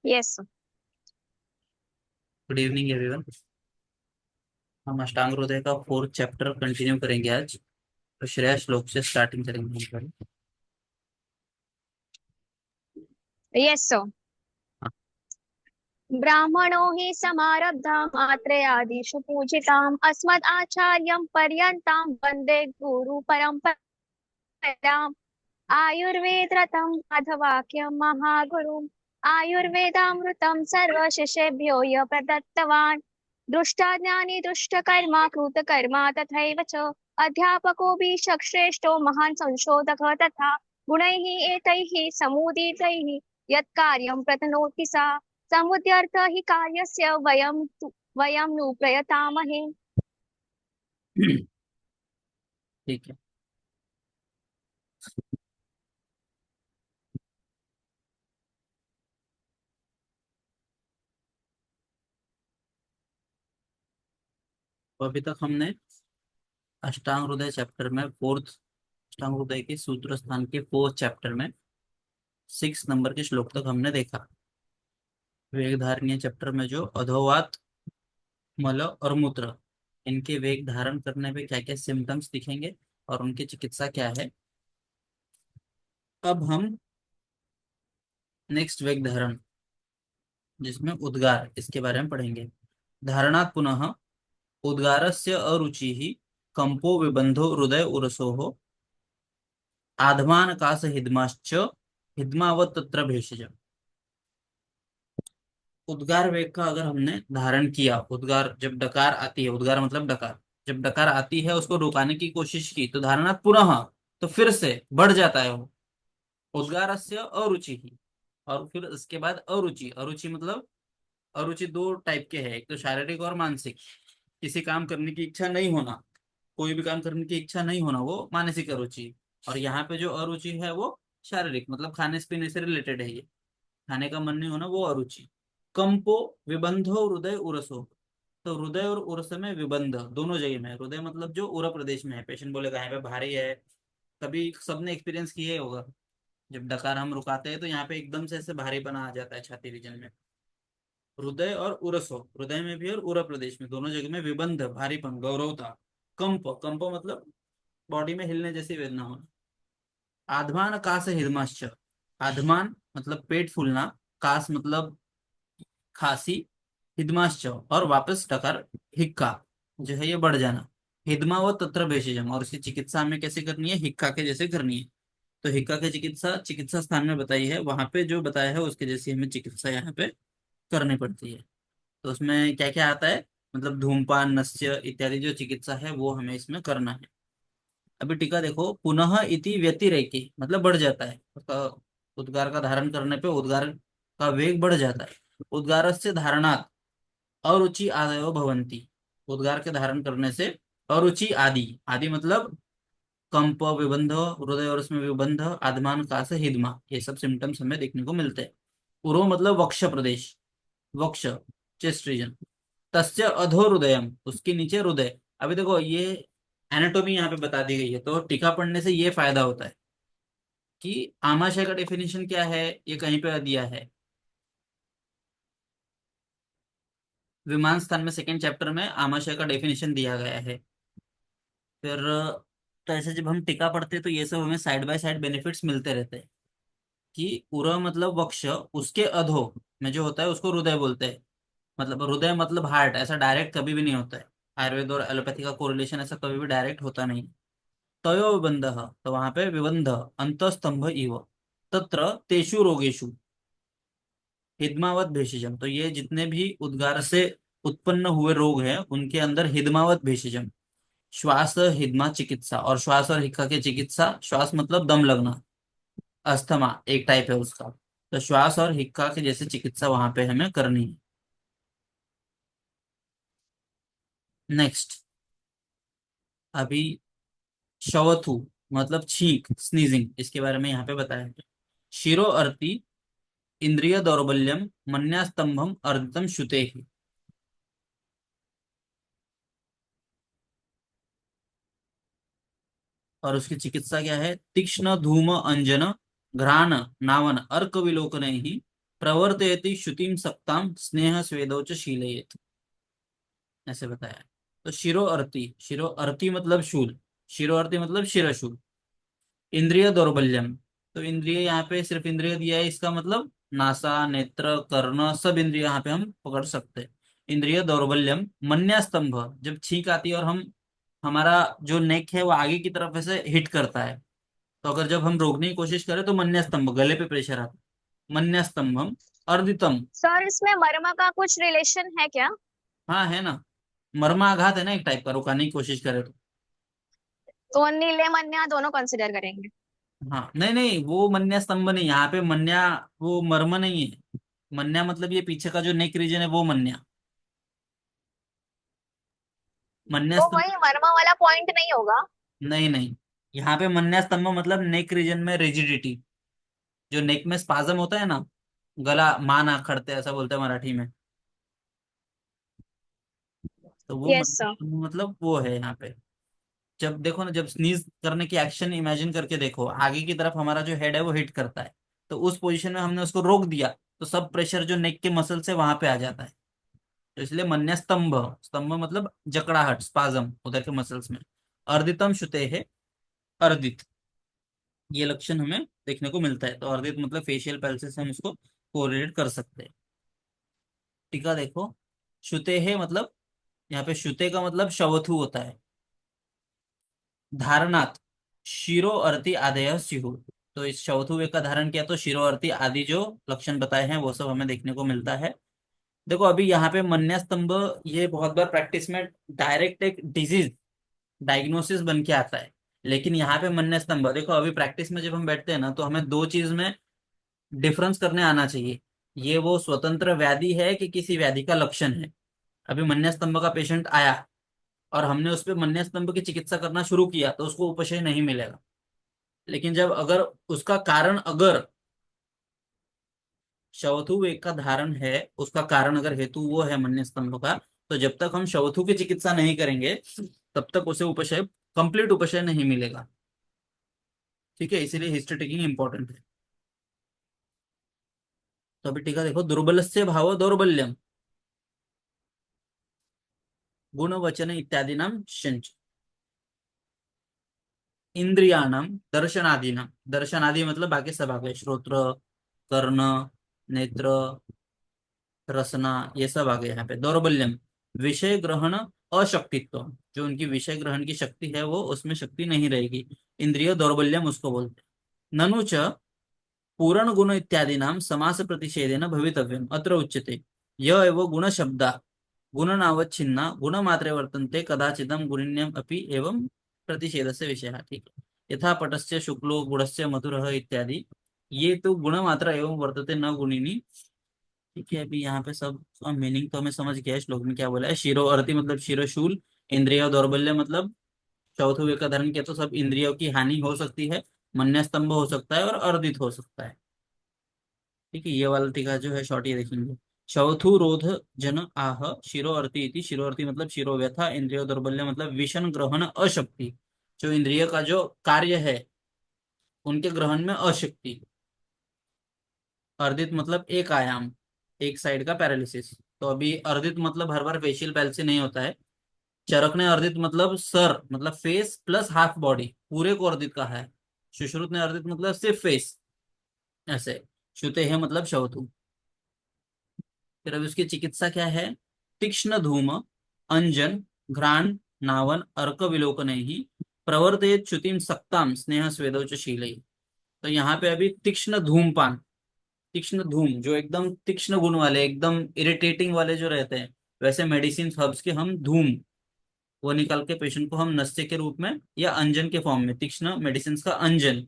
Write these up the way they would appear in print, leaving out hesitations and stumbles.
Yes. Good evening everyone. हम अष्टांग हृदय का फोर्थ चैप्टर कंटिन्यू करेंगे आज। तो श्रेया श्लोक से स्टार्टिंग करेंगे हम पहले। यस सो ब्राह्मणो हि समारब्धाम् आत्रेयादिषु पूजिताम् अस्मद् आचार्यं पर्यन्तां वन्दे गुरु परम्पराम् आयुर्वेदरतं अधवाक्यं महागुरुम् आयुर्वेदामृतं सर्वशिष्येभ्यो य प्रदत्तवान् दृष्टा ज्ञानी दुष्टकर्मा कृतकर्मा तथैव च अध्यापको श्रेष्ठो महान् संशोधकः तथा गुणैः एतैः समुदितैः यत् कार्यं प्रतनोति सा समुद्यर्थ हि कार्यस्य वयं नु प्रयतामहे। ठीक है। तो अभी तक हमने अष्टांग हृदय चैप्टर में फोर्थ अष्टांग हृदय के सूत्र स्थान के फोर्थ चैप्टर में 6 नंबर के श्लोक तक हमने देखा। वेग धारणीय चैप्टर में जो अधोवात, मल और मूत्र, इनके वेग धारण करने पे क्या क्या सिम्टम्स दिखेंगे और उनकी चिकित्सा क्या है। अब हम नेक्स्ट वेग धारण, जिसमें उद्गार, इसके बारे में पढ़ेंगे। धारणात् पुनः उद्गारस्य अरुचिः कंपो विबंधो हृदय उरसोः आधमानकाश हिद्माश्च हिद्मावत् तत्र भेषज। उद्गार वेग का अगर हमने धारण किया, उद्गार जब डकार आती है, उद्गार मतलब डकार, जब डकार आती है उसको रुकाने की कोशिश की तो धारणात् पुनः, तो फिर से बढ़ जाता है वो। उद्गारस्य अरुचि ही, और फिर उसके बाद अरुचि, अरुचि मतलब अरुचि दो टाइप के हैं, एक तो शारीरिक और मानसिक। किसी काम करने की इच्छा नहीं होना, कोई भी काम करने की इच्छा नहीं होना, वो मानसिक अरुचि। और यहाँ पे जो अरुचि है वो शारीरिक, मतलब खाने पीने से रिलेटेड है। ये खाने का मन नहीं होना, वो अरुचि। कंपो विबंधो हृदय उरसो, तो हृदय और उरस में विबंध दोनों जगह में है। हृदय मतलब जो उर प्रदेश में है, पेशेंट बोलेगा यहाँ पे भारी है। कभी सबने एक्सपीरियंस किया ही होगा, जब डकार हम रुकाते हैं तो यहाँ पे एकदम से ऐसे भारीपना आ जाता है छाती रीजन में। हृदय और उरसो, हृदय में भी और उर प्रदेश में, दोनों जगह में विबंध, भारीपन, गौरवता। कंप, कंप मतलब बॉडी में हिलने जैसी वेदना होना। आधमान कास हिदमाश्च, आधमान मतलब पेट फूलना, कास मतलब खांसी, हिदमाश्च और वापस टकर, हिक्का जो है ये बढ़ जाना। हिदमा व तत्र भेषजम, और इसकी चिकित्सा हमें कैसे करनी है, हिक्का के जैसे करनी है। तो हिक्का की चिकित्सा चिकित्सा स्थान में बताई है, वहां पे जो बताया है उसके जैसी हमें चिकित्सा यहाँ पे करनी पड़ती है। तो उसमें क्या क्या आता है, मतलब धूमपान, नस्य इत्यादि जो चिकित्सा है वो हमें इसमें करना है। अभी टीका देखो, पुनः इति व्यतिरेकी मतलब बढ़ जाता है उसका। उद्गार का धारण करने पे उद्गार का वेग बढ़ जाता है। उद्गार से धारणात् अरुचि आदयो भवंती, उद्गार के धारण करने से अरुचि आदि, आदि मतलब कंप, विबंध, हृदय और उसमें विबंध, आदमान, कास, हिदमा, ये सब सिम्टम्स हमें देखने को मिलते हैं। उरो मतलब वक्ष प्रदेश, वक्ष, चेस्ट रीजन। तस्य अधो हृदयम, उसके नीचे हृदय। अभी देखो ये एनाटोमी यहाँ पे बता दी गई है, तो टीका पढ़ने से ये फायदा होता है कि आमाशय का डेफिनेशन क्या है, ये कहीं पे दिया है। विमान स्थान में सेकेंड चैप्टर में आमाशय का डेफिनेशन दिया गया है। फिर तो ऐसे जब हम टीका पढ़ते हैं तो ये सब हमें साइड बाय साइड बेनिफिट्स मिलते रहते हैं। कि उर मतलब वक्ष, उसके अधो में जो होता है उसको हृदय बोलते हैं। मतलब हृदय मतलब हार्ट, ऐसा डायरेक्ट कभी भी नहीं होता है। आयुर्वेद और एलोपैथी का कोरिलेशन ऐसा कभी भी डायरेक्ट होता नहीं। तयो विबंध, तो वहां पे विबंध, अंतस्तंभ इव, तत्र तेषु रोगेषु हिदमावत भेषजम, तो ये जितने भी उद्गार से उत्पन्न हुए रोग हैं उनके अंदर हिदमावत भेषजम। श्वास हिदमा चिकित्सा, और श्वास और हिक्का की चिकित्सा, श्वास मतलब दम लगना, अस्थमा एक टाइप है उसका। तो श्वास और हिक्का की जैसे चिकित्सा वहां पे हमें करनी है। नेक्स्ट, अभी शवथु मतलब छींक, स्नीजिंग, इसके बारे में यहाँ पे बताया है। शिरो अर्ति इंद्रिय दौर्बल्यम मन्यास्तंभम अर्दितम श्रुते। और उसकी चिकित्सा क्या है, तीक्ष्ण धूम अंजन घ्राण नावन अर्क विलोकन ही प्रवर्तयति श्रुतिम सक्ताम स्नेह स्वेदौ च शीलयेत्, ऐसे बताया। तो शिरो अर्ति, शिरो अर्ति मतलब शूल, शिरो अर्ति मतलब शिरशूल। इंद्रिय दौर्बल्यम, तो इंद्रिय यहाँ पे सिर्फ इंद्रिय दिया है, इसका मतलब नासा, नेत्र, कर्ण, सब इंद्रिय यहाँ पे हम पकड़ सकते हैं। इंद्रिय दौर्बल्यम, मन्या स्तंभ, जब छींक आती है और हम, हमारा जो नेक है वो आगे की तरफ ऐसे हिट करता है, तो अगर जब हम रोकने की कोशिश करें तो मन्या स्तंभ, गले पे प्रेशर आता है, मन्या स्तंभम। अर्दितम, सर इसमें मर्म का कुछ रिलेशन है क्या? हाँ है ना, मर्माघात है ना एक टाइप का, रुकाने की कोशिश करे तो। तो नीले मन्या दोनों कंसिडर करेंगे? हाँ नहीं नहीं, वो मन्या स्तंभ नहीं, यहाँ पे मन्या वो मर्म नहीं है। मन्या मतलब ये पीछे का जो नेक रीजन है वो मन्या, मन्या तो स्तंभ। वही मर्म वाला पॉइंट नहीं होगा? नहीं नहीं, यहाँ पे मन्या स्तंभ मतलब नेक रीजन में रिजिडिटी, जो नेक में स्पाजम होता है ना, गला मान आखड़ते हैं, ऐसा बोलते हैं मराठी में, तो वो यस मन्या सर। स्तंभ मतलब वो है यहाँ पे। जब देखो ना, जब स्नीज करने की एक्शन इमेजिन करके देखो, आगे की तरफ हमारा जो हेड है वो हिट करता है, तो उस पोजीशन में हमने उसको रोक दिया, तो सब प्रेशर जो नेक के मसल से वहां पे आ जाता है, तो इसलिए मन्य स्तंभ, स्तंभ मतलब जकड़ाहट, स्पाजम उधर के मसल्स में। अर्दितम श्रुते है, अर्दित, ये लक्षण हमें देखने को मिलता है, तो अर्दित मतलब फेशियल पैल्सिस से हम इसको कोरिलेट कर सकते हैं। टीका देखो, श्रुते है मतलब, यहाँ पे श्रुते का मतलब शवथु होता है। धारणात शिरो अर्थी आदय स्यु, तो इस चौथुवे का धारण किया तो शिरो अर्थी आदि जो लक्षण बताए हैं वो सब हमें देखने को मिलता है। देखो अभी यहाँ पे मन्या स्तंभ, ये बहुत बार प्रैक्टिस में डायरेक्ट एक डिजीज डायग्नोसिस बन के आता है, लेकिन यहाँ पे मन्या स्तंभ, देखो अभी प्रैक्टिस में जब हम बैठते हैं ना, तो हमें दो चीज में डिफरेंस करने आना चाहिए, ये वो स्वतंत्र व्याधि है कि किसी व्याधि का लक्षण है। अभी मन्या स्तंभ का पेशेंट आया और हमने उस पर मन्या स्तंभ की चिकित्सा करना शुरू किया, तो उसको उपशय नहीं मिलेगा। लेकिन जब अगर उसका कारण अगर शवथु वेग का धारण है, उसका कारण अगर हेतु वो है मन्य स्तंभ का, तो जब तक हम शवथु की चिकित्सा नहीं करेंगे तब तक उसे उपशय, कंप्लीट उपशय नहीं मिलेगा। ठीक है, इसीलिए हिस्ट्री टेकिंग इंपॉर्टेंट है। तो अभी टीका देखो, दुर्बल से भाव दौर्बल्यम, गुण वचन इत्यादि नाम संच, इंद्रियाणाम दर्शनादीनाम, दर्शनादि मतलब बाकी सब आ गए, श्रोत्र, कर्ण, नेत्र, रसना, ये सब आ गए यहाँ पे। दौर्बल्यम, विषय ग्रहण अशक्तित्व, जो उनकी विषय ग्रहण की शक्ति है वो उसमें शक्ति नहीं रहेगी, इंद्रिय दौर्बल्यम उसको बोलते हैं। ननु च पूर्ण गुण इत्यादि नाम समास प्रतिषेधेन भवितव्यम अत्र उच्यते, य एव गुण शब्दा गुण नावच्छिन्ना गुण मात्रे वर्तन्ते कदाचिदम गुणिन्यम अपि एवं प्रतिषेधस्य विषयः। ठीक है, यथा पटस्य शुक्लो गुणस्य मधुरः इत्यादि, ये तो गुण मात्रा एवं वर्तते न गुणिनी। ठीक है, अभी यहाँ पे सब मीनिंग तो हमें समझ गया है, श्लोक में क्या बोला है। शिरो अर्थी मतलब शिरोशूल, इंद्रिय दौर्बल्य मतलब चौथे वे का धर्म किया तो सब इंद्रियों की हानि हो सकती है, मन्य स्तंभ हो सकता है और अर्दित हो सकता है। ठीक है, ये वाला टीका जो है शॉर्ट ये देखेंगे। चौथु रोध जन आह शिरो अर्थी इति, शिरो अर्थी मतलब शिरो व्यथा, इंद्रिय दौर्बल्य मतलब विषण ग्रहण अशक्ति, जो इंद्रिय का जो कार्य है उनके ग्रहण में अशक्ति। अर्धित मतलब एक आयाम, एक साइड का पैरालिसिस। तो अभी अर्धित मतलब हर बार फेशियल पैल्सी नहीं होता है। चरक ने अर्धित मतलब सर मतलब फेस प्लस हाफ बॉडी, पूरे को अर्धित कहा है। सुश्रुत ने अर्धित मतलब सिर्फ फेस, ऐसे। श्रुते है मतलब शवतु। फिर अभी उसकी चिकित्सा क्या है। तीक्ष्ण धूम अंजन घ्राण नावन अर्क विलोकन ही प्रवर्तयत च्युतिम सक्ताम स्नेह स्वेदौ च शीलई। तो यहाँ पे अभी तीक्ष्ण धूमपान, तीक्ष्ण धूम जो एकदम तीक्ष्ण गुण वाले, एकदम इरिटेटिंग वाले जो रहते हैं, वैसे मेडिसिन हर्ब्स के हम धूम, वो निकाल के पेशेंट को हम नशे के रूप में या अंजन के फॉर्म में, तीक्ष्ण मेडिसिन का अंजन,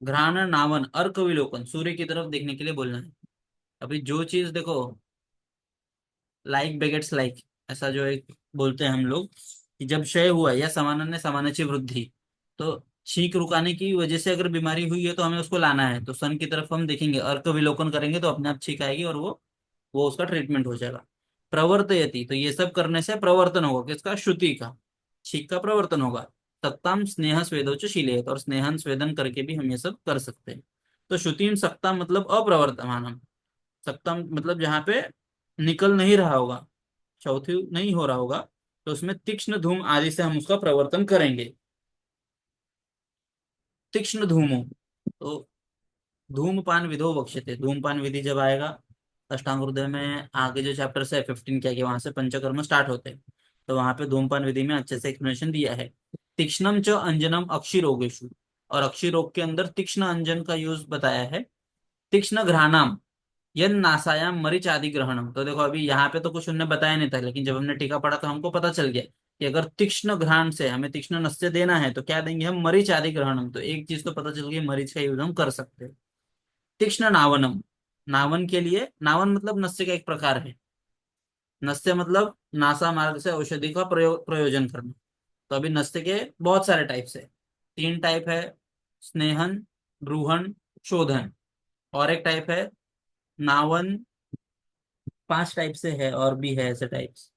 घ्राण नावन अर्क विलोकन, सूर्य की तरफ देखने के लिए बोलना है। अभी जो चीज देखो, लाइक बेगेट्स लाइक, ऐसा जो एक बोलते हैं हम लोग, कि जब क्षय हुआ या समानन्य समानाची वृद्धि, तो छींक रुकाने की वजह से अगर बीमारी हुई है तो हमें उसको लाना है, तो सन की तरफ हम देखेंगे, अर्क विलोकन करेंगे तो अपने आप छींक आएगी और वो उसका ट्रीटमेंट हो जाएगा। प्रवर्तयति, तो ये सब करने से प्रवर्तन होगा किसका, श्रुति का, छींक का प्रवर्तन होगा। सक्ताम स्नेह स्वेदोच शीलेत, और स्नेहन स्वेदन करके भी हम ये सब कर सकते हैं। तो श्रुतिम सक्ता मतलब अप्रवर्तमानम, सक्तम मतलब जहाँ पे निकल नहीं रहा होगा, चौथी नहीं हो रहा होगा, तो उसमें तीक्ष्ण धूम आदि से हम उसका प्रवर्तन करेंगे। तीक्ष्ण धूमो, तो धूमपान विधो वक्ष्यते, धूमपान विधि जब आएगा अष्टांग हृदय में आगे जो चैप्टर है 15 क्या कि वहां से पंचकर्म स्टार्ट होते हैं, तो वहां पे धूमपान विधि में अच्छे से एक्सप्लेनेशन दिया है। तीक्ष्णम च अंजनम अक्षिरोगेशु, और अक्षिरोग के अंदर तीक्ष्ण अंजन का यूज बताया है। तीक्ष्ण घ्राणाम यन नासायाम मरीच आदि ग्रहणम, तो देखो अभी यहाँ पे तो कुछ उन्होंने बताया नहीं था, लेकिन जब हमने टीका पढ़ा तो हमको पता चल गया कि अगर तीक्ष्ण घ्राण से हमें तीक्ष्ण नस्य देना है तो क्या देंगे हम, मरीच आदि ग्रहणम, तो एक चीज तो पता चल गई, मरीच का यूज हम कर सकते हैं। तीक्ष्ण नावनम, नावन के लिए, नावन मतलब नस्य का एक प्रकार है, नस्य मतलब नासा मार्ग से औषधि का प्रयोजन करना। तो अभी नस्य के बहुत सारे टाइप्स है, 3 टाइप है, स्नेहन, ब्रूहन, शोधन, और एक टाइप है नावन। 5 टाइप से है, और भी है ऐसे टाइप्स।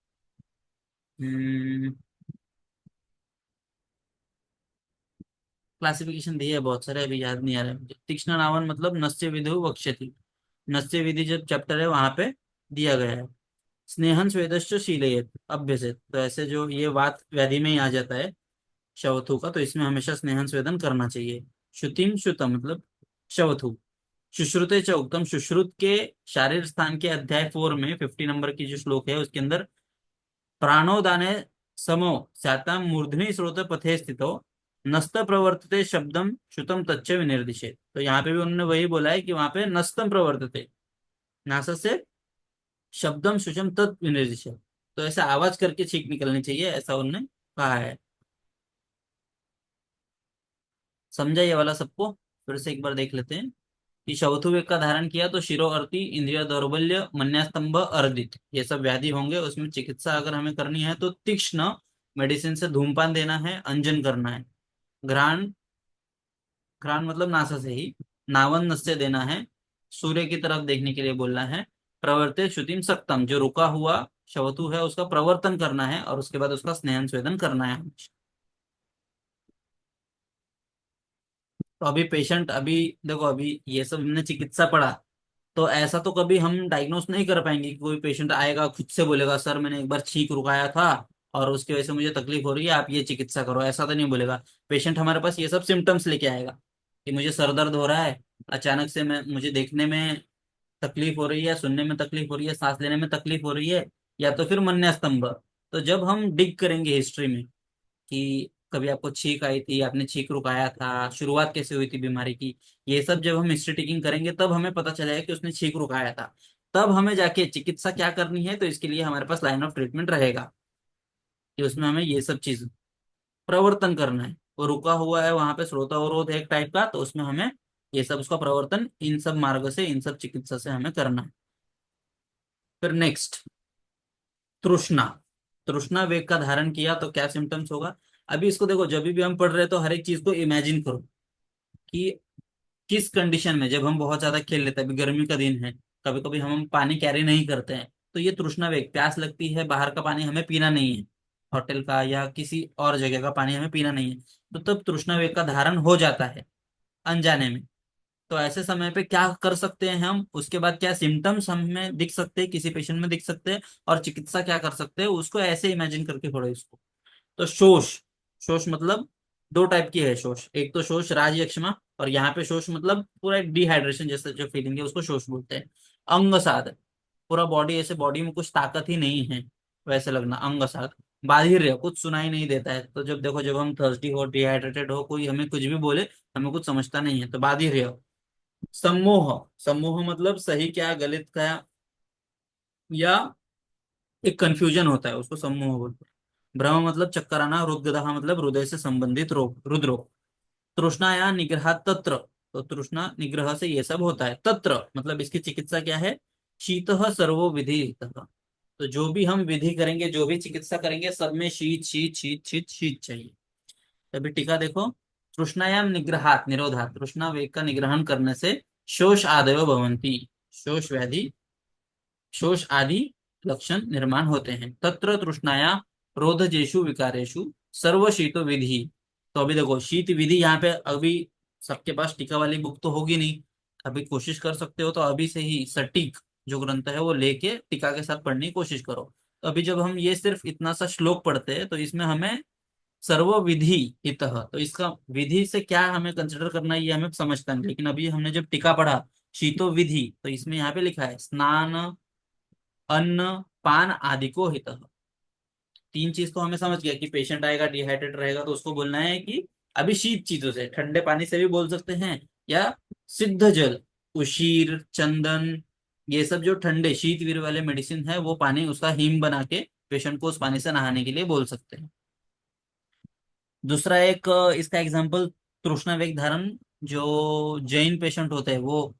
क्लासिफिकेशन दी है बहुत सारे, अभी याद नहीं आ रहा है मुझे। तीक्ष्ण नावन मतलब नस्य विधु वक्ष्यति, नस्य विधि जो चैप्टर है वहां पे दिया गया है। स्नेहन स्वेदश्च शीलयेत अभ्यसेत, तो ऐसे जो ये वात व्याधि में ही आ जाता है शवथु का, तो इसमें हमेशा स्नेहन स्वेदन करना चाहिए। श्रुतिम श्रुतम मतलब शवथु। शुश्रुते च उत्तम, सुश्रुत के शारीर स्थान के अध्याय 4 में 50 नंबर की जो श्लोक है उसके अंदर प्राणोदाने समो स्यातां मूर्धनि स्रोत पथे स्थितो नस्त प्रवर्तते शब्दम श्रुतम तच्च विनिर्दिशे, तो यहाँ पे भी उन्होंने वही बोला है कि वहां पे नस्तम प्रवर्तते, नासा से शब्दम शुचम तत् विनिर्दिशे, तो ऐसे आवाज करके छींक निकलनी चाहिए, ऐसा उन्होंने कहा है। समझा ये वाला सबको? फिर से एक बार देख लेते हैं कि शवथु वेग का धारण किया तो शिरो अर्ति, इंद्रिय दौर्बल्य, मन्यास्तंभ, अर्दित, ये सब व्याधि होंगे, उसमें चिकित्सा अगर हमें करनी है तो तीक्ष्ण मेडिसिन से धूमपान देना है, अंजन करना है। घ्राण, घ्राण मतलब नासा से ही, नावन नस्य देना है, सूर्य की तरफ देखने के लिए बोलना है। प्रवर्ते श्रुतिम सक्तम, जो रुका हुआ शवतु है उसका प्रवर्तन करना है, और उसके बाद उसका स्नेहन स्वेदन करना है। तो अभी पेशेंट, अभी देखो अभी ये सब हमने चिकित्सा पढ़ा, तो ऐसा तो कभी हम डायग्नोस नहीं कर पाएंगे कि कोई पेशेंट आएगा खुद से बोलेगा सर मैंने एक बार छींक रुकाया था और उसकी वजह से मुझे तकलीफ हो रही है, आप ये चिकित्सा करो, ऐसा तो नहीं बोलेगा। पेशेंट हमारे पास ये सब सिम्टम्स लेके आएगा कि मुझे सर दर्द हो रहा है, अचानक से मैं मुझे देखने में तकलीफ हो रही है, सुनने में तकलीफ हो रही है, सांस लेने में तकलीफ हो रही है, या तो फिर मन्यास्तंभ। तो जब हम डिग करेंगे हिस्ट्री में कि कभी आपको छींक आई थी, आपने छींक रुकाया था, शुरुआत कैसे हुई थी बीमारी की, ये सब जब हम हिस्ट्री टेकिंग करेंगे तब हमें पता चलेगा कि उसने छींक रुकाया था। तब हमें जाके चिकित्सा क्या करनी है, तो इसके लिए हमारे पास लाइन ऑफ ट्रीटमेंट रहेगा कि उसमें हमें ये सब चीज प्रवर्तन करना है। वो रुका हुआ है वहां पे श्रोतावरोध है एक टाइप का, तो उसमें हमें ये सब उसका प्रवर्तन इन सब मार्ग से, इन सब चिकित्सा से हमें करना है। फिर नेक्स्ट, तृष्णा। तृष्णा वेग का धारण किया तो क्या सिम्टम्स होगा। अभी इसको देखो, जब भी हम पढ़ रहे हैं तो हर एक चीज को इमेजिन करो कि किस कंडीशन में, जब हम बहुत ज्यादा खेल लेते हैं, अभी गर्मी का दिन है, कभी कभी हम पानी कैरी नहीं करते हैं, तो ये तृष्णा वेग, प्यास लगती है, बाहर का पानी हमें पीना नहीं है, होटल का या किसी और जगह का पानी हमें पीना नहीं है, तो तब तृष्णा वेग का धारण हो जाता है अनजाने में। तो ऐसे समय पे क्या कर सकते हैं हम, उसके बाद क्या सिम्टम्स हमें दिख सकते हैं, किसी पेशेंट में दिख सकते हैं, और चिकित्सा क्या कर सकते हैं, उसको ऐसे इमेजिन करके पढ़ो इसको। तो शोष, शोष मतलब 2 टाइप की है शोष, एक तो शोष राज यक्ष्मा, और यहाँ पे शोष मतलब पूरा एक डिहाइड्रेशन जैसे जो फीलिंग है उसको शोष बोलते हैं। अंग साध, पूरा बॉडी ऐसे, बॉडी में कुछ ताकत ही नहीं है वैसे लगना, अंग साध। बाधिर्य, कुछ सुनाई नहीं देता है, तो जब देखो जब हम थर्स्टी हो, डिहाइड्रेटेड हो, कोई हमें कुछ भी बोले हमें कुछ समझता नहीं है, तो बाधिर्य। सम्मोह, सम्मोह मतलब सही क्या गलत क्या, या एक कंफ्यूजन होता है, उसको सम्मोह बोलते हैं। भ्रम मतलब चक्कर आना, रुद्गदाह मतलब हृदय से संबंधित रोग, रुद्रोग। तृष्णा या निग्रह तत्र, तो तृष्णा निग्रह से ये सब होता है। तत्र मतलब इसकी चिकित्सा क्या है, शीत सर्वो विधि, तो जो भी हम विधि करेंगे, जो भी चिकित्सा करेंगे, सब में शीत शीत शीत शीत शीत चाहिए। तभी टीका देखो, तृष्णायाम निग्रहात निरोधात, तृष्णा वेग का निग्रहण करने से शोष आदयो भवंती, शोष व्याधि, शोष आदि लक्षण निर्माण होते हैं। तत्र तृष्णाया रोधजेषु विकारेषु सर्वशीतो विधि, तो अभी देखो शीत विधि यहाँ पे, अभी सबके पास टीका वाली बुक तो होगी नहीं, अभी कोशिश कर सकते हो तो अभी से ही सटीक जो ग्रंथ है वो लेके टीका के साथ पढ़ने की कोशिश करो। तो अभी जब हम ये सिर्फ इतना सा श्लोक पढ़ते हैं तो इसमें हमें सर्व विधि इतः, तो इसका विधि से क्या हमें कंसिडर करना है ये हमें समझता नहीं। लेकिन अभी हमने जब टीका पढ़ा शीतो विधि, तो इसमें यहाँ पे लिखा है स्नान, अन्न, पान आदि को हितः। तीन चीज तो हमें समझ गया कि पेशेंट आएगा डिहाइड्रेट रहेगा तो उसको बोलना है कि अभी शीत चीजों से, ठंडे पानी से भी बोल सकते हैं, या सिद्ध जल, उशीर, चंदन, ये सब जो ठंडे शीत वीर वाले मेडिसिन है वो पानी उसका हीम बना के पेशेंट को उस पानी से नहाने के लिए बोल सकते हैं। दूसरा एक इसका एग्जाम्पल तृष्णा वेग धारण, जो जैन पेशेंट होते हैं वो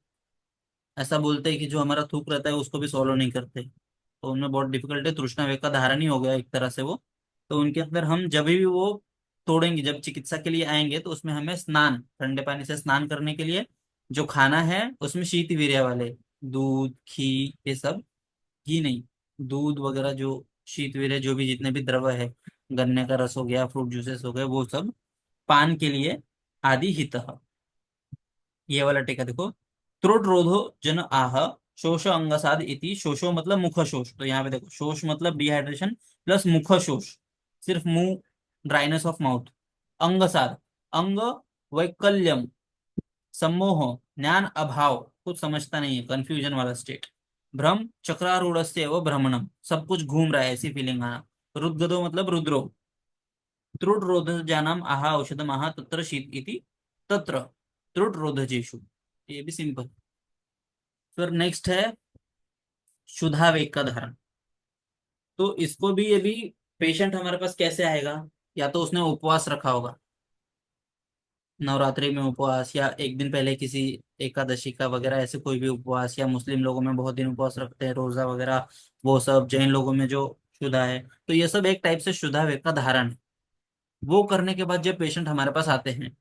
ऐसा बोलते हैं कि जो हमारा थूक रहता है उसको भी सॉल्व नहीं करते, तो उनमें बहुत डिफिकल्ट है, तृष्णा वेग का धारण ही हो गया एक तरह से वो। तो उनके अंदर हम जब भी वो तोड़ेंगे, जब चिकित्सा के लिए आएंगे तो उसमें हमें स्नान, ठंडे पानी से स्नान करने के लिए जो खाना है उसमें शीत वीर्य वाले दूध, घी, ये सब, घी नहीं, दूध वगैरह, जो शीत वीर्य जो भी जितने भी द्रव है, गन्ने का रस हो गया, फ्रूट जूसेस हो गए, वो सब पान के लिए आदि हित। ये वाला टीका देखो, त्रुट रोधो जन आह, शोष अंगसाद इति, शोषो मतलब मुख शोष, तो यहाँ पे देखो शोष मतलब डिहाइड्रेशन प्लस मुख शोष, सिर्फ मुंह, ड्राइनेस ऑफ माउथ। अंगसाद, अंग वैकल्यम, सम्मोह, ज्ञान अभाव, कुछ समझता नहीं है, कंफ्यूजन वाला स्टेट। भ्रम चक्रारूढ़ से व भ्रमणम, सब कुछ घूम रहा है ऐसी फीलिंग आना। रुद्गदो मतलब रुद्रो, त्रुट रोधजानाम आहा औषधम आहा तत्र शीत इति, तत्र त्रुट रोधजेषु, ये भी सिंपल। फिर नेक्स्ट है क्षुधा वेग का धारण। तो इसको भी अभी पेशेंट हमारे पास कैसे आएगा, या तो उसने उपवास रखा होगा, नवरात्रि में उपवास, या एक दिन पहले किसी एकादशी का वगैरह ऐसे कोई भी उपवास, या मुस्लिम लोगों में बहुत दिन उपवास रखते हैं रोजा वगैरह, वो सब जैन लोगों में जो शुदा है, तो ये सब एक टाइप से शुदा वेग का धारण है। वो करने के बाद जब पेशेंट हमारे पास आते हैं,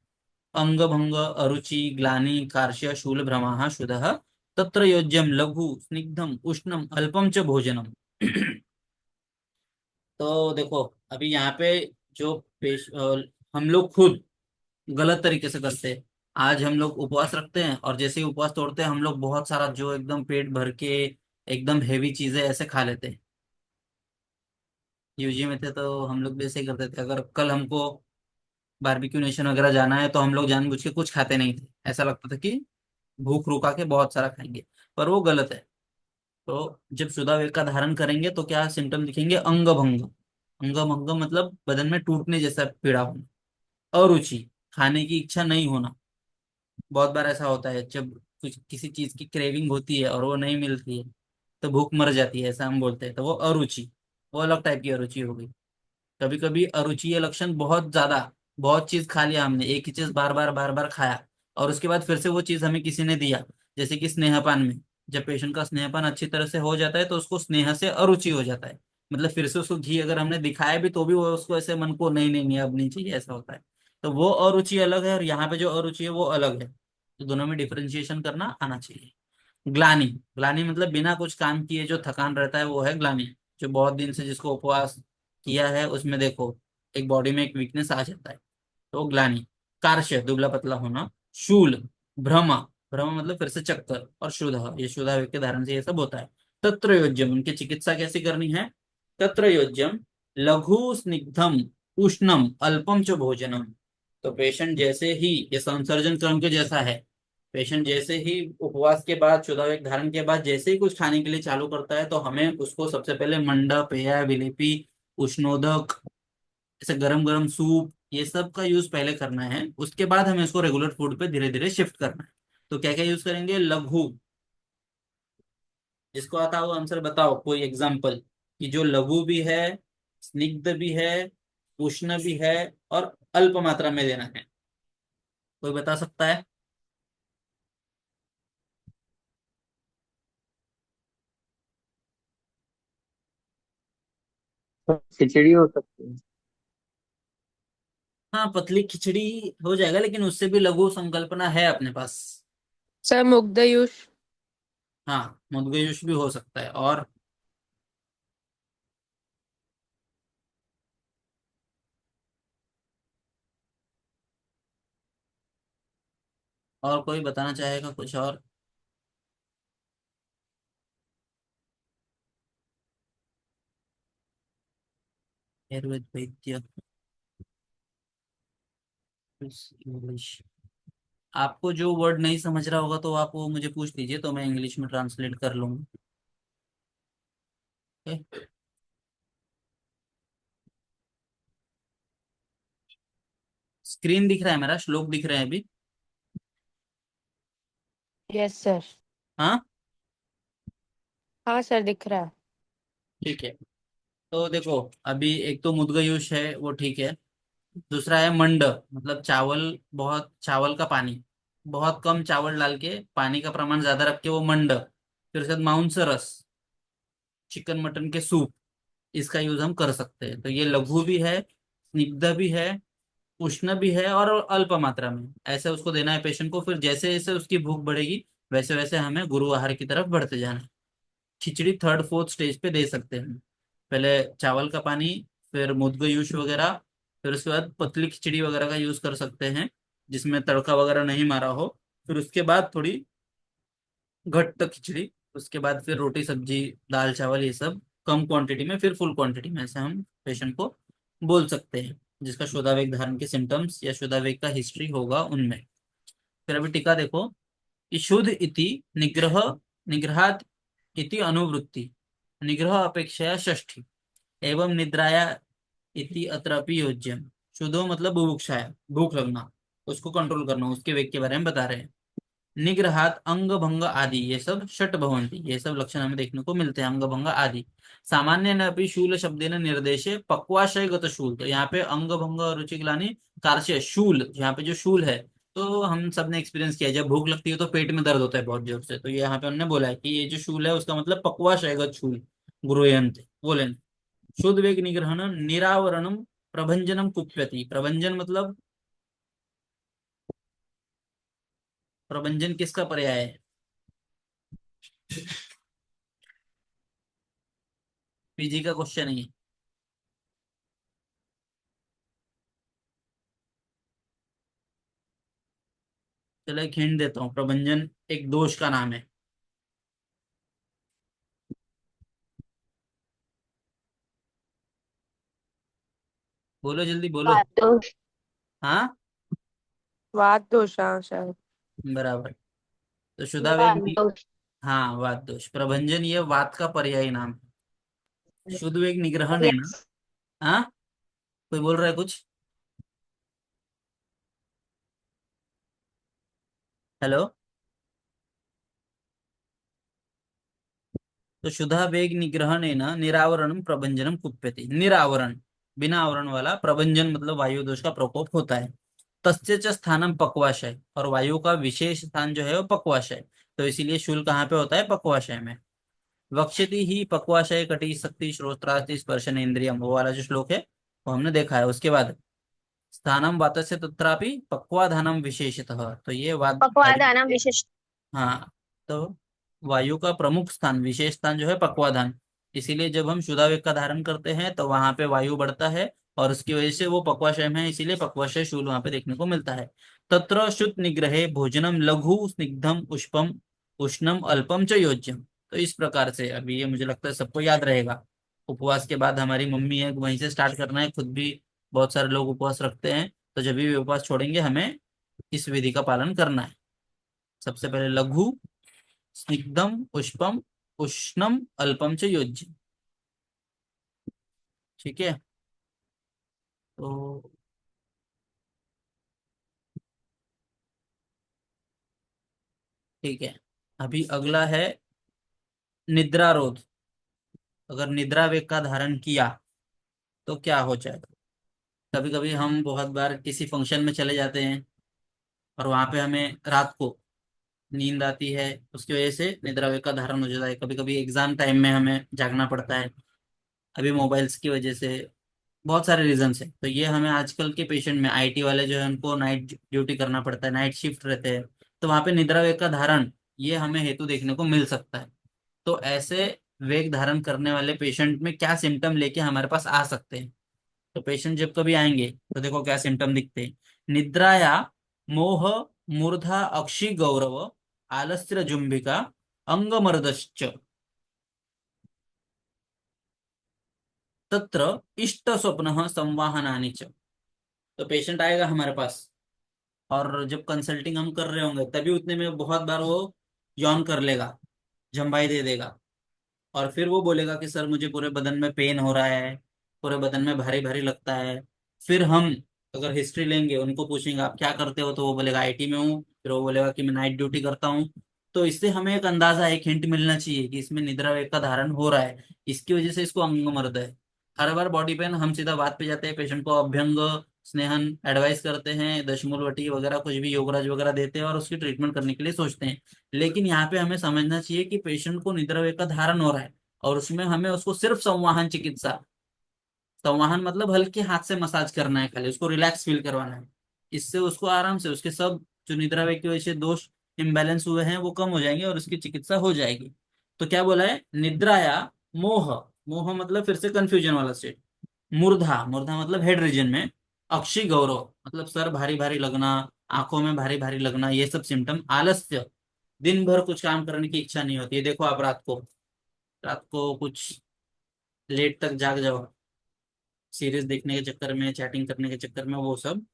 अंग भंग अरुचि ग्लानि कार्श्य शूल भ्रमाः शुदः, तत्र योज्यम लघु स्निग्धम उष्णम अल्पम च भोजनम। तो देखो अभी यहाँ पे जो हम लोग खुद गलत तरीके से करते हैं। आज हम लोग उपवास रखते हैं और जैसे ही उपवास तोड़ते हैं हम लोग बहुत सारा जो एकदम पेट भर के एकदम हेवी चीजें ऐसे खा लेते हैं। यूजी में थे तो हम लोग भी ऐसे ही करते थे, अगर कल हमको बारबेक्यू नेशन वगैरह जाना है तो हम लोग जानबूझ के कुछ खाते नहीं थे, ऐसा लगता था कि भूख रुका के बहुत सारा खाएंगे, पर वो गलत है। तो जब शुदा वेग का धारण करेंगे तो क्या सिम्टम दिखेंगे, अंग भंग, अंग भंग मतलब बदन में टूटने जैसा पीड़ा होना, अरुचि, खाने की इच्छा नहीं होना। बहुत बार ऐसा होता है जब कुछ किसी चीज की क्रेविंग होती है और वो नहीं मिलती है तो भूख मर जाती है, ऐसा हम बोलते हैं, तो वो अरुचि, वो अलग टाइप की अरुचि हो गई। कभी कभी अरुचि ये लक्षण बहुत ज्यादा, बहुत चीज खा लिया हमने, एक ही चीज बार बार खाया और उसके बाद फिर से वो चीज हमें किसी ने दिया, जैसे कि स्नेहपान में, जब पेशेंट का स्नेहपान अच्छी तरह से हो जाता है तो उसको स्नेह से अरुचि हो जाता है, मतलब फिर से उसको घी अगर हमने दिखाया भी तो भी वो उसको ऐसे मन को नहीं नहीं नहीं अब नहीं चाहिए, ऐसा होता है। तो वो अरुचि अलग है और यहाँ पे जो अरुचि है वो अलग है, तो दोनों में डिफरेंशिएशन करना आना चाहिए। ग्लानि, ग्लानि मतलब बिना कुछ काम किए जो थकान रहता है वो है ग्लानि। जो बहुत दिन से जिसको उपवास किया है उसमें देखो एक बॉडी में एक वीकनेस आ जाता है, तो ग्लानि। कार्श्य दुबला पतला होना, शूल, भ्रमा, भ्रम मतलब फिर से चक्कर, और शुद्ध, ये शुद्धा के धारण से ये सब होता है। तत्र योज्यम, उनकी चिकित्सा कैसी करनी है, तत्र योज्यम लघु स्निग्धम उष्णम अल्पम च भोजनम। तो पेशेंट जैसे ही, ये संसर्जन क्रम के जैसा है, पेशेंट जैसे ही उपवास के बाद शुद्धावेग धारण के बाद जैसे ही कुछ खाने के लिए चालू करता है तो हमें उसको सबसे पहले मंडप या विलेपी, उष्णोदक, जैसे गरम गरम सूप, ये सब का यूज पहले करना है, उसके बाद हमें उसको रेगुलर फूड पे धीरे धीरे शिफ्ट करना है। तो क्या क्या यूज करेंगे, लघु, जिसको आता हो आंसर बताओ कोई एग्जाम्पल, कि जो लघु भी है, स्निग्ध भी है, उष्ण भी है, और अल्प मात्रा में देना है, कोई बता सकता है। खिचड़ी हो सकती है। हाँ पतली खिचड़ी हो जाएगा, लेकिन उससे भी लघु संकल्पना है अपने पास। सर मुग्धयुष। हाँ मुद्गयुष भी हो सकता है, और कोई बताना चाहेगा कुछ और। आयुर्वेद वैद्य इंग्लिश। आपको जो वर्ड नहीं समझ रहा होगा तो आप वो मुझे पूछ लीजिए, तो मैं इंग्लिश में ट्रांसलेट कर लूंगा। ओके? स्क्रीन दिख रहा है मेरा, श्लोक दिख रहे हैं अभी? Yes sir. हाँ हाँ सर दिख रहा है। ठीक है। तो देखो, अभी एक तो मुद्गयूष है वो ठीक है। दूसरा है मंड, मतलब चावल, बहुत चावल का पानी, बहुत कम चावल डाल के पानी का प्रमाण ज्यादा रख के वो मंड। फिर उसके बाद मांस रस, चिकन मटन के सूप, इसका यूज हम कर सकते हैं। तो ये लघु भी है, स्निग्ध भी है, उष्ण भी है, और अल्प मात्रा में ऐसे उसको देना है पेशेंट को। फिर जैसे जैसे उसकी भूख बढ़ेगी वैसे वैसे हमें गुरु आहार की तरफ बढ़ते जाना है। खिचड़ी थर्ड फोर्थ स्टेज पे दे सकते हैं। पहले चावल का पानी, फिर मुद्गयूश वगैरह, फिर उसके बाद पतली खिचड़ी वगैरह का यूज कर सकते हैं जिसमें तड़का वगैरह नहीं मारा हो। फिर उसके बाद थोड़ी घट्ट खिचड़ी, उसके बाद फिर रोटी सब्जी दाल चावल ये सब कम क्वांटिटी में, फिर फुल क्वांटिटी में, ऐसे हम पेशेंट को बोल सकते हैं जिसका शोधावेग धारण के सिम्टम्स या शोधावेग का हिस्ट्री होगा उनमें। फिर अभी टीका देखो कि शुद्ध इति निग्रह, निग्रहात इति अनुवृत्ति, निग्रह अपेक्षया षष्ठी, एवं निद्राया इति अत्रापि योज्यम। शुद्धो मतलब बुभुक्षाया, भूख लगना, उसको कंट्रोल करना, उसके वेग के बारे में बता रहे हैं। निग्रहात अंग भंग आदि, ये सब षट भवंती, ये सब लक्षण हमें देखने को मिलते हैं, अंग भंग आदि। सामान्य न अपनी शूल शब्देन निर्देशे पक्वाशय गत शूल, तो यहाँ पे अंग भंग और रुचि ग्लानि कार्य शूल, यहाँ पे जो शूल है, तो हम सब ने एक्सपीरियंस किया है, जब भूख लगती है तो पेट में दर्द होता है बहुत जोर से, तो ये यहाँ पे उन्होंने बोला है कि ये जो शूल है उसका मतलब पक्वाशय गत शूल, गुरुयंत बोले। शुद्ध वेग निग्रहण निरावरणम प्रभंजनम कुप्यति, प्रभंजन मतलब, प्रभंजन किसका पर्याय है? पीजी का क्वेश्चन है। चलो एक हिंट देता हूँ, प्रभंजन एक दोष का नाम है। बोलो जल्दी बोलो। वात दोष। हाँ वात दोष हाँ सर। बराबर। तो शुदा वेग वात दोष। हाँ वात दोष, प्रभंजन ये वात का पर्यायी नाम है। शुद्ध वेग निग्रहण है ना। यस। हाँ कोई बोल रहा है कुछ? हेलो। तो शुदा वेग निग्रहण है ना, निरावरणम प्रभंजनम कुप्यति, निरावरण बिना आवरण वाला, प्रभंजन मतलब वायु दोष का प्रकोप होता है। तस्य च स्थानम पक्वाशय, और वायु का विशेष स्थान जो है वो पक्वाशय, तो इसीलिए शूल कहाँ पे होता है? पक्वाशय में। वक्षति ही पक्वाशय कटी शक्ति श्रोत्रास्ति स्पर्शन इंद्रियम, वो वाला जो श्लोक है वो हमने देखा है। उसके बाद स्थानम वातस्य तत्रापि पक्वाधानम विशेषतः, तो ये वात वायु, पक्वादानम विशिष्ट। हाँ, तो वायु का प्रमुख स्थान, विशेष स्थान जो है पक्वाधान। इसीलिए जब हम शुद्धावेग का धारण करते हैं तो वहां पे वायु बढ़ता है, और उसकी वजह से वो पक्वाशय में है, इसीलिए पक्वाशय शूल वहां पे देखने को मिलता है। तत्र शुद्ध निग्रहे भोजनम लघु स्निग्धम उष्पम उष्णम अल्पम च योज्यम। तो इस प्रकार से, अभी ये मुझे लगता है सबको याद रहेगा। उपवास के बाद हमारी मम्मी है वहीं से स्टार्ट करना है, खुद भी बहुत सारे लोग उपवास रखते हैं, तो जब भी उपवास छोड़ेंगे हमें इस विधि का पालन करना है। सबसे पहले लघु स्निग्धम पुष्पम उष्णम अल्पम च योज्य। ठीक है। तो ठीक है, अभी अगला है निद्रारोध। अगर निद्रा वेग का धारण किया तो क्या हो जाएगा? कभी कभी हम बहुत बार किसी फंक्शन में चले जाते हैं और वहां पे हमें रात को नींद आती है, उसकी वजह से निद्रा वेग का धारण हो जाता है। कभी कभी एग्जाम टाइम में हमें जागना पड़ता है, अभी मोबाइल्स की वजह से, बहुत सारे रीजंस है। तो ये हमें आजकल के पेशेंट में, आईटी वाले जो है उनको नाइट ड्यूटी करना पड़ता है, नाइट शिफ्ट रहते हैं, तो वहां पे निद्रा वेग का धारण ये हमें हेतु देखने को मिल सकता है। तो ऐसे वेग धारण करने वाले पेशेंट में क्या सिम्टम लेके हमारे पास आ सकते हैं? तो पेशेंट जब कभी आएंगे तो देखो क्या सिम्टम दिखते हैं। निद्राया मोह मूर्धा अक्षी गौरव आलस्य जुम्बिका अंगमर्दश्च तत्र इष्ट स्वप्न संवाहनानि च। तो पेशेंट आएगा हमारे पास, और जब कंसल्टिंग हम कर रहे होंगे तभी उतने में बहुत बार वो यौन कर लेगा, जम्बाई दे देगा, और फिर वो बोलेगा कि सर मुझे पूरे बदन में पेन हो रहा है, पूरे बदन में भारी भारी लगता है। फिर हम अगर हिस्ट्री लेंगे, उनको पूछेंगे आप क्या करते हो, तो वो बोलेगा आईटी में हूँ, फिर वो बोलेगा कि मैं नाइट ड्यूटी करता हूँ। तो इससे हमें एक अंदाजा, एक हिंट मिलना चाहिए कि इसमें निद्रा वेग का धारण हो रहा है, इसकी वजह से इसको अंगमर्द है। हर बार बॉडी पेन हम सीधा बात पे जाते हैं, पेशेंट को अभ्यंग स्नेहन एडवाइस करते हैं, दशमूलवटी वगैरह कुछ भी योगराज वगैरह देते हैं और उसकी ट्रीटमेंट करने के लिए सोचते हैं। लेकिन यहाँ पे हमें समझना चाहिए कि पेशेंट को निद्रा वेग का धारण हो रहा है, और उसमें हमें उसको सिर्फ संवाहन चिकित्सा, संवाहन मतलब हल्के हाथ से मसाज करना है, खाली उसको रिलैक्स फील करवाना है। इससे उसको आराम से उसके सब जो निद्रा वेग की वजह से दोष इम्बैलेंस हुए हैं वो कम हो जाएंगे और उसकी चिकित्सा हो जाएगी। तो क्या बोला है, निद्राया मोह, मोह मतलब फिर से कंफ्यूजन वाला स्टेट, मूर्धा, मूर्धा मतलब हेड रीजन में, अक्षी गौरव मतलब सर भारी भारी लगना, आंखों में भारी भारी लगना, ये सब सिम्टम, आलस्य, दिन भर कुछ काम करने की इच्छा नहीं होती है। देखो आप रात को कुछ लेट तक जाग जाओ, सीरीज देखने के चक्कर में, चैटिंग करने के चक्कर में, वो सब।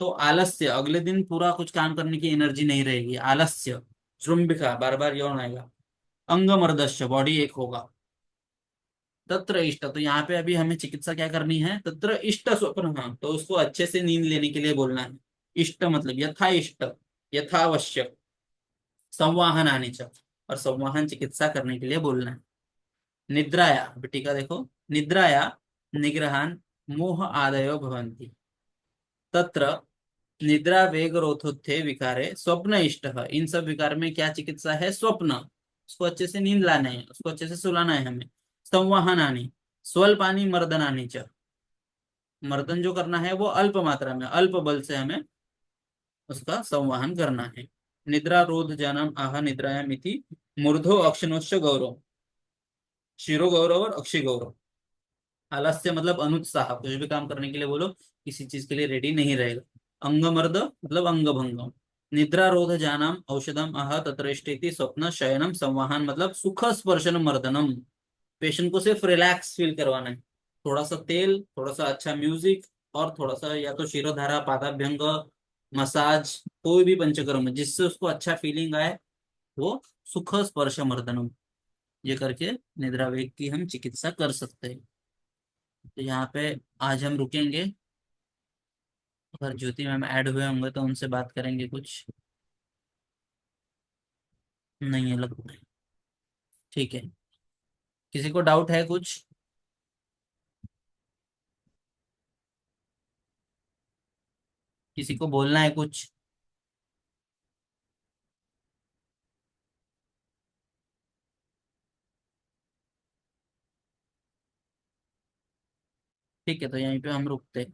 तो आलस्य, अगले दिन पूरा कुछ काम करने की एनर्जी नहीं रहेगी, आलस्य, जृंभिका, बार बार यौन आएगा, अंगमर्दश्य, बॉडी एक होगा, तत्र इष्ट, तो यहाँ पे अभी हमें चिकित्सा क्या करनी है, तत्र इष्ट स्वप्न, हाँ, तो उसको अच्छे से नींद लेने के लिए बोलना है। इष्ट मतलब यथा इष्ट, यथावश्यक, संवाहन आने च, और संवाहन चिकित्सा करने के लिए बोलना है। निद्राया, अभी टीका देखो, निद्राया निग्रहान मोह आदयो भवन्ति, तत्र निद्रा वेग रोधोत्थे विकारे स्वप्न इष्ट, इन सब विकार में क्या चिकित्सा है, स्वप्न, उसको अच्छे से नींद लाना है, उसको अच्छे से सुलाना है हमें। संवहनानि स्वल्पानि मर्दनानि च, मर्दन जो करना है वो अल्प मात्रा में, अल्प बल से हमें उसका संवहन करना है। निद्रा रोध जानम आह निद्रायाम इति मूर्धो अक्षिणोश्च गौरव, शिरो गौरव और अक्षि गौरव। आलस्य मतलब अनुत्साह, कुछ भी काम करने के लिए बोलो किसी चीज के लिए रेडी नहीं रहेगा। अंगमर्द मतलब अंग भंग। निद्रा रोध जानम औषधम आह तत्रष्टेति स्वप्न शयनम संवाहन मतलब सुख स्पर्शन मर्दनम, पेशेंट को सिर्फ रिलैक्स फील करवाना है, थोड़ा सा तेल, थोड़ा सा अच्छा म्यूजिक, और थोड़ा सा या तो शिरोधारा, पादाभ्यंग, मसाज, कोई भी पंचकर्म जिससे उसको अच्छा फीलिंग आए, वो सुख स्पर्श मर्दनम, ये करके निद्रा वेग की हम चिकित्सा कर सकते हैं। तो यहाँ पे आज हम रुकेंगे, अगर ज्योति मैम ऐड हुए होंगे तो उनसे बात करेंगे कुछ, नहीं है लगता है। ठीक है, किसी को डाउट है कुछ? किसी को बोलना है कुछ? ठीक है, तो यहीं पे हम रुकते हैं।